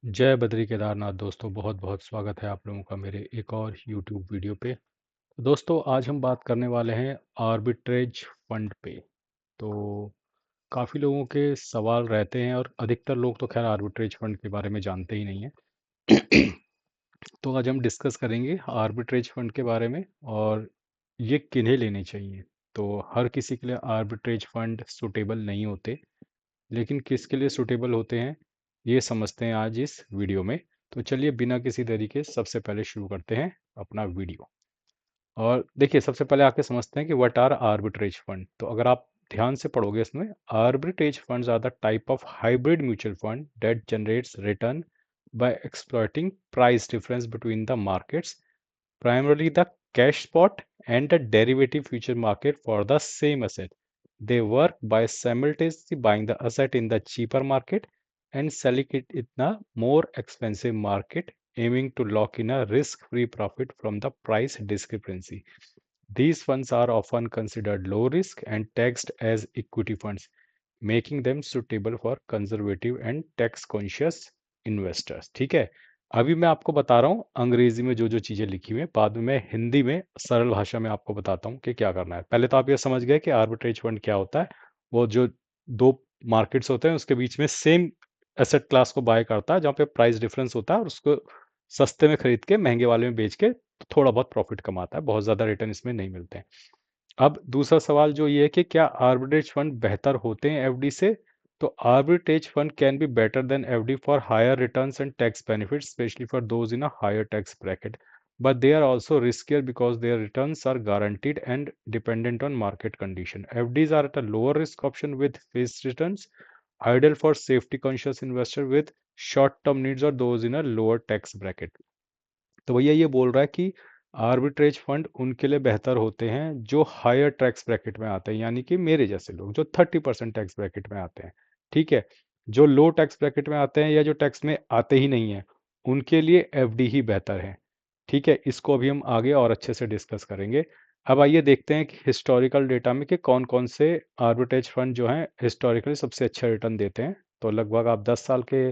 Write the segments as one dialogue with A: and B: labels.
A: जय बद्री केदारनाथ दोस्तों, बहुत बहुत स्वागत है आप लोगों का मेरे एक और YouTube वीडियो पे। तो दोस्तों, आज हम बात करने वाले हैं आर्बिट्रेज फंड पे। तो काफ़ी लोगों के सवाल रहते हैं और अधिकतर लोग तो खैर आर्बिट्रेज फंड के बारे में जानते ही नहीं है। तो आज हम डिस्कस करेंगे आर्बिट्रेज फंड के बारे में और ये किन्हें लेने चाहिए। तो हर किसी के लिए आर्बिट्रेज फंड सुटेबल नहीं होते, लेकिन किसके लिए सूटेबल होते हैं ये समझते हैं आज इस वीडियो में। तो चलिए बिना किसी देरी के सबसे पहले शुरू करते हैं अपना वीडियो। और देखिए, सबसे पहले आके समझते हैं कि व्हाट आर आर्बिट्रेज फंड। तो अगर आप ध्यान से पढ़ोगे इसमें, arbitrage funds are the type of hybrid mutual fund that generates return by exploiting price difference between the markets, primarily the cash spot and the derivative future market for the same asset. They work by simultaneously buying the asset in the cheaper market and selling it in the more expensive market, aiming to lock in a risk-free profit from the price discrepancy. These funds are often considered low risk and taxed as equity funds, making them suitable for conservative and tax conscious investors। ठीक है, अभी मैं आपको बता रहा हूँ अंग्रेजी में जो जो चीजें लिखी हुई हैं, बाद में मैं हिंदी में सरल भाषा में आपको बताता हूँ कि क्या करना है। पहले तो आप ये समझ गए कि आर्बिट्रेज फंड क्या होता है। वो जो दो मार्केट्स होते हैं उसके बीच में सेम एसेट क्लास को बाय करता है, जहाँ पे प्राइस डिफरेंस होता है, और उसको सस्ते में खरीद के महंगे वाले में बेच के थोड़ा बहुत प्रॉफिट कमाता है। बहुत ज्यादा रिटर्न इसमें नहीं मिलते हैं। अब दूसरा सवाल जो ये है कि क्या आर्बिट्रेज फंड बेहतर होते हैं एफडी से। तो arbitrage fund can be better than FD for higher returns and tax benefits, specially for those in a higher tax bracket, but they are also riskier because their returns are guaranteed and dependent on market condition. FDs are at a lower risk option with fixed returns, ideal for safety conscious investor with short term needs or those in a lower tax bracket। तो भैया ये बोल रहा है कि arbitrage fund उनके लिए बेहतर होते हैं जो हायर टैक्स ब्रैकेट में आते हैं, यानी कि मेरे जैसे लोग जो 30% टैक्स ब्रैकेट में आते हैं। ठीक है, जो लो टैक्स ब्रैकेट में आते हैं या जो टैक्स में आते ही नहीं है, उनके लिए एफडी ही बेहतर है। ठीक है, इसको अभी हम आगे और अच्छे से डिस्कस करेंगे। अब आइए देखते हैं कि हिस्टोरिकल डेटा में कि कौन कौन से आर्बिट्रेज फंड जो हैं हिस्टोरिकली सबसे अच्छा रिटर्न देते हैं। तो लगभग आप 10 साल के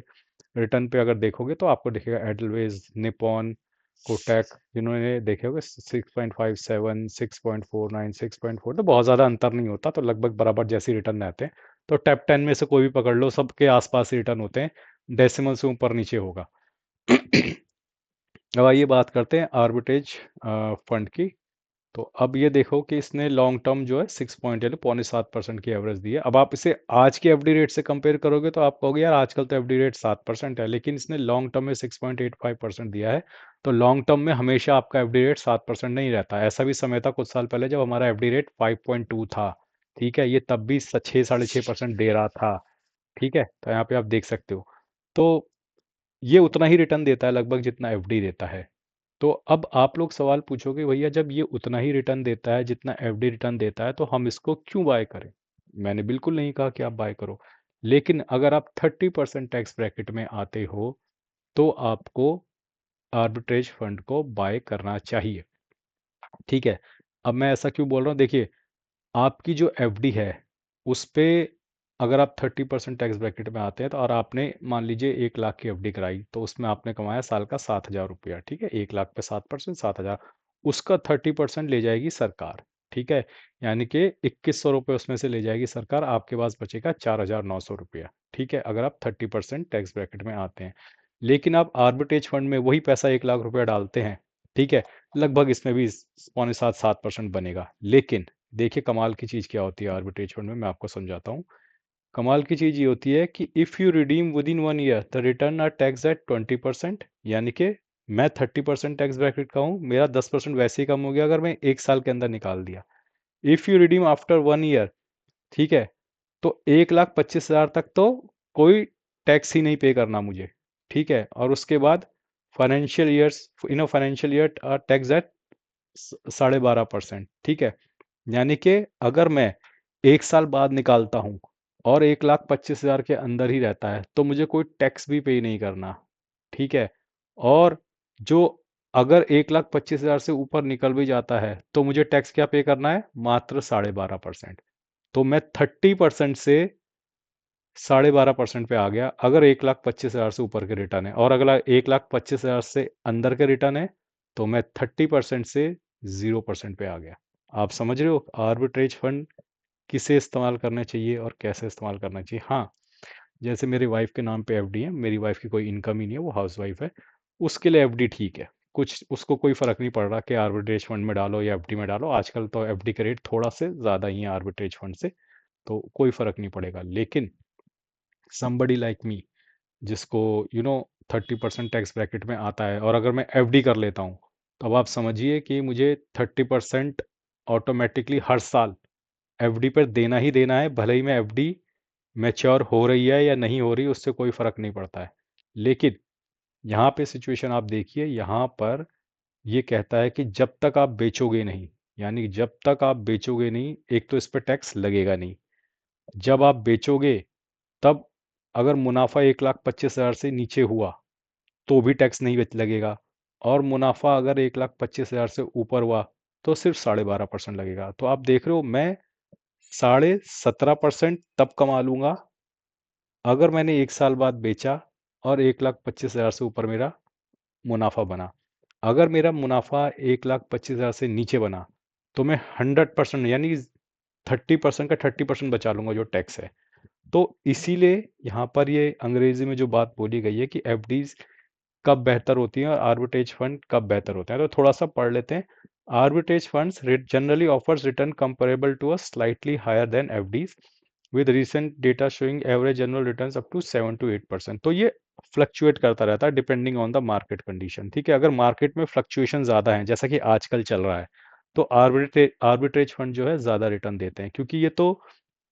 A: रिटर्न पे अगर देखोगे तो आपको दिखेगा एडलवेज, निपॉन, कोटक, जिन्होंने देखे होंगे 6.57, 6.49, 6.4। तो बहुत ज़्यादा अंतर नहीं होता, तो लगभग बराबर जैसे रिटर्न रहते हैं। तो टॉप 10 में से कोई भी पकड़ लो, सबके आसपास ही रिटर्न होते हैं, डेसिमल से ऊपर नीचे होगा। अब आइए बात करते हैं आर्बिट्रेज फंड की। तो अब ये देखो कि इसने लॉन्ग टर्म जो है 6.7% की एवरेज दी है। अब आप इसे आज के एफडी रेट से कंपेयर करोगे तो आप कहोगे यार आजकल तो एफडी रेट 7% है, लेकिन इसने लॉन्ग टर्म में 6.85% दिया है। तो लॉन्ग टर्म में हमेशा आपका एफडी रेट 7% नहीं रहता। ऐसा भी समय था कुछ साल पहले जब हमारा एफडी रेट 5.2 था। ठीक है, ये तब भी 6 साढ़े 6% दे रहा था। ठीक है, तो यहाँ पे आप देख सकते हो। तो ये उतना ही रिटर्न देता है लगभग जितना एफडी देता है। तो अब आप लोग सवाल पूछोगे, भैया जब ये उतना ही रिटर्न देता है जितना एफडी रिटर्न देता है तो हम इसको क्यों बाय करें। मैंने बिल्कुल नहीं कहा कि आप बाय करो, लेकिन अगर आप 30% टैक्स ब्रैकेट में आते हो तो आपको आर्बिट्रेज फंड को बाय करना चाहिए। ठीक है, अब मैं ऐसा क्यों बोल रहा हूँ, देखिए आपकी जो एफडी है उस पे अगर आप 30% टैक्स ब्रैकेट में आते हैं तो, और आपने मान लीजिए 1 लाख की एफडी कराई, तो उसमें आपने कमाया साल का 7,000 रुपया। ठीक है, 1 लाख पे 7%, 7,000, उसका 30% ले जाएगी सरकार। ठीक है, यानी कि 2,100 रुपये उसमें से ले जाएगी सरकार, आपके पास बचेगा 4,900 रुपया। ठीक है, अगर आप 30% टैक्स ब्रैकेट में आते हैं। लेकिन आप आर्बिट्रेज फंड में वही पैसा 1 लाख रुपया डालते हैं। ठीक है, लगभग इसमें भी 6.75-7% बनेगा। लेकिन देखिए कमाल की चीज़ क्या होती है आर्बिट्रेज फंड में, मैं आपको समझाता हूँ। कमाल की चीज़ ये होती है कि if you redeem within 1 year the return are tax at 20%। यानी कि मैं 30% टैक्स ब्रैकेट का हूँ, मेरा 10% वैसे ही कम हो गया अगर मैं 1 साल के अंदर निकाल दिया। If you redeem after 1 year, ठीक है, तो 1,25,000 तक तो कोई टैक्स ही नहीं पे करना मुझे। ठीक है, और उसके बाद financial years, in a financial year tax at 12.5%। ठीक है, यानी कि अगर मैं 1 साल बाद निकालता हूँ और 1,25,000 के अंदर ही रहता है तो मुझे कोई टैक्स भी पे नहीं करना। ठीक है, और जो अगर 1,25,000 से ऊपर निकल भी जाता है तो मुझे टैक्स क्या पे करना है, मात्र 12.5%। तो मैं 30% से 12.5% पे आ गया अगर 1,25,000 से ऊपर के रिटर्न है, और अगला 1,25,000 से अंदर के रिटर्न है तो मैं 30% से 0% पे आ गया। आप समझ रहे हो आर्बिट्रेज फंड किसे इस्तेमाल करना चाहिए और कैसे इस्तेमाल करना चाहिए। हाँ, जैसे मेरी वाइफ के नाम पे एफडी है, मेरी वाइफ की कोई इनकम ही नहीं है, वो हाउस वाइफ है, उसके लिए एफडी ठीक है, कुछ उसको कोई फर्क नहीं पड़ रहा कि आर्बिट्रेज फंड में डालो या एफडी में डालो। आजकल तो एफडी का रेट थोड़ा से ज़्यादा ही है आर्बिट्रेज फंड से, तो कोई फर्क नहीं पड़ेगा। लेकिन somebody लाइक मी, जिसको 30% टैक्स ब्रैकेट में आता है, और अगर मैं एफडी कर लेता हूँ, तो अब आप समझिए कि मुझे 30% ऑटोमेटिकली हर साल एफडी पर देना ही देना है, भले ही मैं एफडी मैच्योर हो रही है या नहीं हो रही, उससे कोई फर्क नहीं पड़ता है। लेकिन यहाँ पे सिचुएशन आप देखिए, यहाँ पर ये कहता है कि जब तक आप बेचोगे नहीं, यानी जब तक आप बेचोगे नहीं, एक तो इस पर टैक्स लगेगा नहीं। जब आप बेचोगे तब अगर मुनाफा 1,25,000 से नीचे हुआ तो भी टैक्स नहीं लगेगा, और मुनाफा अगर 1,25,000 से ऊपर हुआ तो सिर्फ 12.5% लगेगा। तो आप देख रहे हो मैं 17.5% तब कमा लूंगा अगर मैंने एक साल बाद बेचा और 1,25,000 से ऊपर मेरा मुनाफा बना। अगर मेरा मुनाफा 1,25,000 से नीचे बना तो मैं 100% यानी 30% का 30% बचा लूंगा जो टैक्स है। तो इसीलिए यहाँ पर ये अंग्रेजी में जो बात बोली गई है कि एफडीज कब बेहतर होती हैं और आर्बिट्रेज फंड कब बेहतर होते हैं, तो थोड़ा सा पढ़ लेते हैं। Arbitrage funds generally offers return comparable to a slightly higher than FDs with recent data showing average general returns up to 7 to 8%। तो ये फ्लक्चुएट करता रहता है depending on the market condition. ठीक है, अगर मार्केट में फ्लक्चुएशन ज़्यादा है जैसा कि आजकल चल रहा है, तो आर्बिट्रेज फंड जो है ज़्यादा रिटर्न देते हैं, क्योंकि ये तो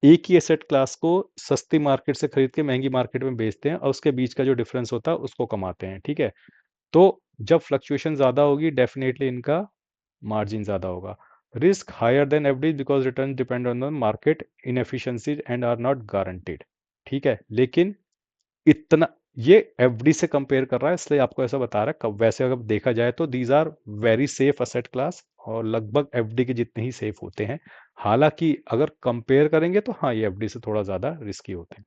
A: एक ही एसेट क्लास को सस्ती मार्केट से खरीद के महंगी मार्केट में बेचते हैं और उसके बीच का जो डिफरेंस होता है उसको कमाते हैं। ठीक है, तो जब फ्लक्चुएशन ज़्यादा होगी डेफिनेटली इनका मार्जिन ज़्यादा होगा। Risk higher than FD because return depend on the market inefficiencies and are not guaranteed. ठीक है, लेकिन इतना ये एफडी से कंपेयर कर रहा है इसलिए आपको ऐसा बता रहा है। कब वैसे अगर देखा जाए तो these are very safe asset class और लगभग एफडी के जितने ही सेफ होते हैं। हालांकि अगर कंपेयर करेंगे तो हाँ, ये एफडी से थोड़ा ज़्यादा रिस्की होते हैं।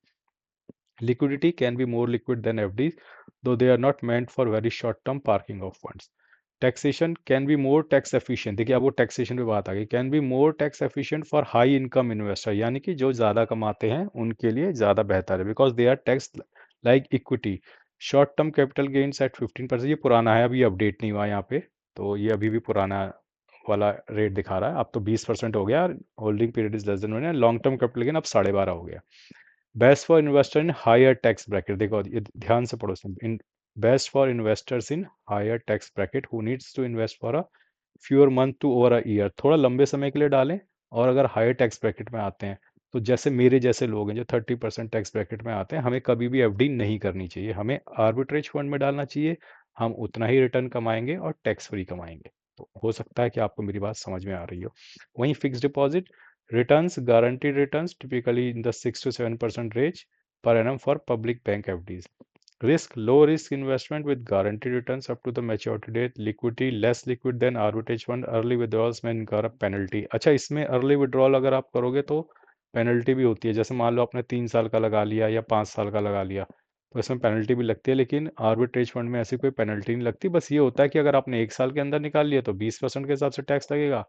A: Liquidity can be more liquid than FDs, though they are not meant for very short-term parking of funds. Taxation can be more tax efficient। देखिए अब वो टैक्सेशन पे बात आ गई। Can be more tax efficient for high income investor, यानी कि जो ज़्यादा कमाते हैं उनके लिए ज़्यादा बेहतर है, because they are tax like equity. Short term capital gains at 15%, ये पुराना है, अभी अपडेट नहीं हुआ यहाँ पे, तो ये अभी भी पुराना वाला रेट दिखा रहा है। अब तो 20% हो गया, holding period is less than 1 year. Long term capital gain अब 12.5 हो गया। Best for investor in higher tax bracket, देखो ये ध्यान से पढ़ो। In best for investors in higher tax bracket who needs to invest for a fewer month to over a year, थोड़ा लंबे समय के लिए डालें। और अगर हायर टैक्स ब्रैकेट में आते हैं तो जैसे मेरे जैसे लोग हैं जो 30% टैक्स ब्रैकेट में आते हैं, हमें कभी भी एफडी नहीं करनी चाहिए, हमें आर्बिट्रेज फंड में डालना चाहिए। हम उतना ही रिटर्न कमाएंगे और टैक्स फ्री कमाएंगे। तो हो सकता है कि आपको मेरी बात समझ में आ रही हो। वहीं fix deposit returns, guaranteed returns typically in the 6 to 7% range per annum for public bank FDs. Risk, low risk investment with guaranteed returns up to the maturity date. Liquidity, less liquid than arbitrage fund. Early withdrawals may incur a penalty। अच्छा, इसमें early withdrawal अगर आप करोगे तो penalty भी होती है। जैसे मान लो आपने 3 साल का लगा लिया या 5 साल का लगा लिया तो इसमें पेनल्टी भी लगती है, लेकिन आर्बिट्रेज फंड में ऐसी कोई पेनल्टी नहीं लगती। बस ये होता है कि अगर आपने एक साल के अंदर निकाल लिया तो 20% के हिसाब से टैक्स लगेगा,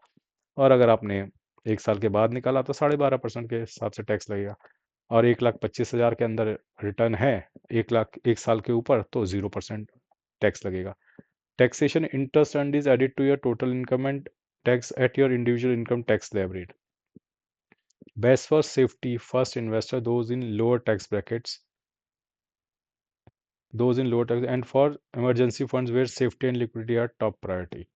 A: और अगर आपने एक साल के बाद निकाला तो 12.5% के हिसाब से टैक्स लगेगा। और 1,25,000 के अंदर रिटर्न है, 1 लाख एक साल के ऊपर, तो 0% टैक्स लगेगा। Taxation interest earned is added to your total income and tax at your individual income tax slab rate. Best for safety first investor those in lower tax brackets, those in lower tax and for emergency funds where safety and liquidity are top priority.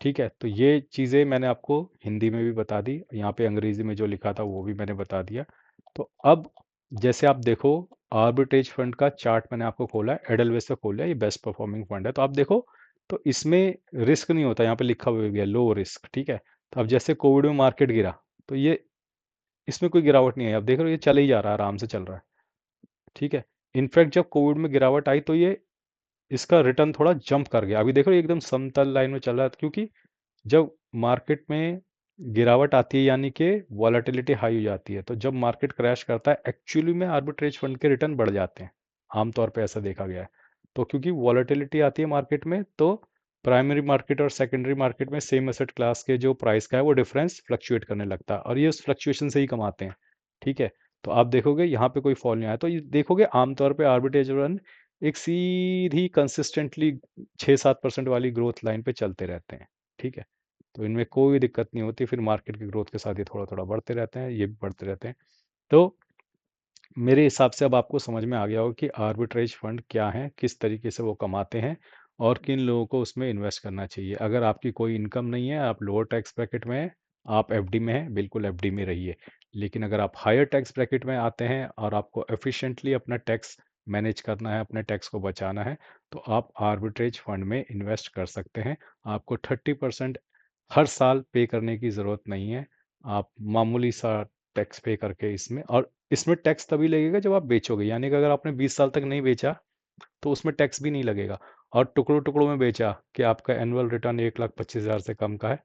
A: ठीक है, तो ये चीज़ें मैंने आपको हिंदी में भी बता दी, यहाँ पे अंग्रेजी में जो लिखा था वो भी मैंने बता दिया। तो अब जैसे आप देखो, आर्बिट्रेज फंड का चार्ट मैंने आपको खोला है, एडलवेस से खोला है, ये बेस्ट परफॉर्मिंग फंड है। तो आप देखो, तो इसमें रिस्क नहीं होता, यहाँ पे लिखा हुआ भी है लो रिस्क। ठीक है, तो अब जैसे कोविड में मार्केट गिरा तो ये इसमें कोई गिरावट नहीं है, आप देख रहे हो ये चल ही जा रहा है, आराम से चल रहा है। ठीक है, इनफैक्ट जब कोविड में गिरावट आई तो ये इसका रिटर्न थोड़ा जंप कर गया। अभी देखो ये एकदम समतल लाइन में चल रहा है, क्योंकि जब मार्केट में गिरावट आती है यानी कि वॉलेटिलिटी हाई हो जाती है, तो जब मार्केट क्रैश करता है एक्चुअली में आर्बिट्रेज फंड के रिटर्न बढ़ जाते हैं। आमतौर पे ऐसा देखा गया है। तो क्योंकि वॉलेटिलिटी आती है मार्केट में, तो प्राइमरी मार्केट और सेकेंडरी मार्केट में सेम एसेट क्लास के जो प्राइस का है वो डिफरेंस फ्लक्चुएट करने लगता है, और ये उस फ्लक्चुएशन से ही कमाते हैं। ठीक है। तो आप देखोगे यहाँ पे कोई फॉल नहीं आया, तो ये देखोगे आमतौर पे आर्बिट्रेज रन एक सीधी कंसिस्टेंटली 6-7% वाली ग्रोथ लाइन पे चलते रहते हैं। ठीक है। तो इनमें कोई दिक्कत नहीं होती, फिर मार्केट की ग्रोथ के साथ ये थोड़ा थोड़ा बढ़ते रहते हैं, ये भी बढ़ते रहते हैं। तो मेरे हिसाब से अब आपको समझ में आ गया होगा कि आर्बिट्रेज फंड क्या है, किस तरीके से वो कमाते हैं, और किन लोगों को उसमें इन्वेस्ट करना चाहिए। अगर आपकी कोई इनकम नहीं है, आप लोअर टैक्स ब्रैकेट में हैं, आप एफडी में हैं, बिल्कुल एफडी में रहिए। लेकिन अगर आप हायर टैक्स ब्रैकेट में आते हैं और आपको एफिशिएंटली अपना टैक्स मैनेज करना है, अपने टैक्स को बचाना है, तो आप आर्बिट्रेज फंड में इन्वेस्ट कर सकते हैं। आपको 30% हर साल पे करने की ज़रूरत नहीं है। आप मामूली सा टैक्स पे करके इसमें, और इसमें टैक्स तभी लगेगा जब आप बेचोगे, यानी कि अगर आपने 20 साल तक नहीं बेचा तो उसमें टैक्स भी नहीं लगेगा। और टुकड़ों टुकड़ों में बेचा कि आपका एनुअल रिटर्न 1,25,000 से कम का है,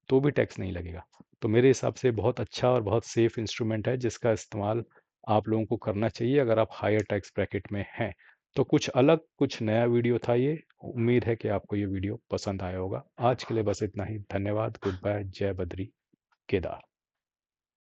A: तो भी टैक्स नहीं लगेगा। तो मेरे हिसाब से बहुत अच्छा और बहुत सेफ इंस्ट्रूमेंट है, जिसका इस्तेमाल आप लोगों को करना चाहिए अगर आप हायर टैक्स ब्रैकेट में हैं। तो कुछ अलग कुछ नया वीडियो था ये। उम्मीद है कि आपको ये वीडियो पसंद आया होगा। आज के लिए बस इतना ही। धन्यवाद। Good bye. जय बद्री केदार।